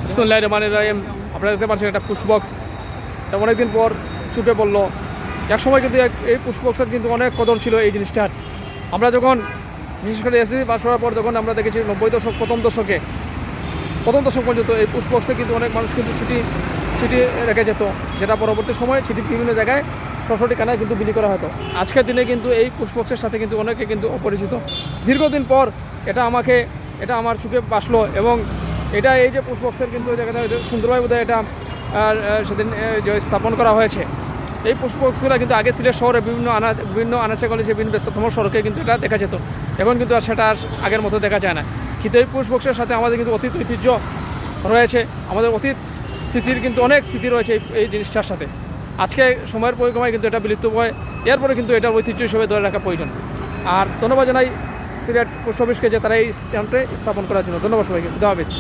বিসমিল্লাহির রহমানির রহিম। আপনারা দেখতে পাচ্ছেন একটা পুশ বক্স, এটা অনেকদিন পর চুকে পড়লো। এক সময় কিন্তু এই পুশ বক্সের কিন্তু অনেক কদর ছিল এই জিনিসটার। আমরা যখন বিশেষ করে এসএসসি পাস করার পর যখন আমরা দেখেছি 90 দশক প্রথম দশক পর্যন্ত এই পুশ বক্সে কিন্তু অনেক মানুষ কিন্তু চিঠি রেখে যেত, যেটা পরবর্তী সময়ে চিঠি বিভিন্ন জায়গায় সশটি কানায় কিন্তু বিলি করা হতো। আজকের দিনে কিন্তু এই পুশ বক্সের সাথে কিন্তু অনেকে কিন্তু অপরিচিত। দীর্ঘদিন পর এটা আমার চোখে বাসলো এবং এটা এই যে পুশ বক্সের কিন্তু জায়গাটা সুন্দরভাবে বোধহয় এটা সেদিন যে স্থাপন করা হয়েছে। এই পুশ বক্সগুলো কিন্তু আগে সিলেট শহরে বিভিন্ন আনাচে কলেজে বিভিন্ন ব্যস্ততম সড়কে কিন্তু এটা দেখা যেত। এখন কিন্তু আর সেটা আগের মতো দেখা যায় না। কিন্তু এই পুশ বক্সের সাথে আমাদের কিন্তু অতীত ঐতিহ্য রয়েছে, আমাদের অতীত স্মৃতির কিন্তু অনেক স্মৃতি রয়েছে এই জিনিসটার সাথে। আজকে সময়ের পরিক্রমায় কিন্তু এটা বিলুপ্ত হয়, এরপরে কিন্তু এটা ঐতিহ্য হিসেবে ধরে রাখা প্রয়োজন। আর ধন্যবাদ জানাই সিলেট পোস্ট অফিসকে যে তারা এই স্ট্যাম্পটা স্থাপন করার জন্য। ধন্যবাদ সবাইকে। খুদা হাফেজ।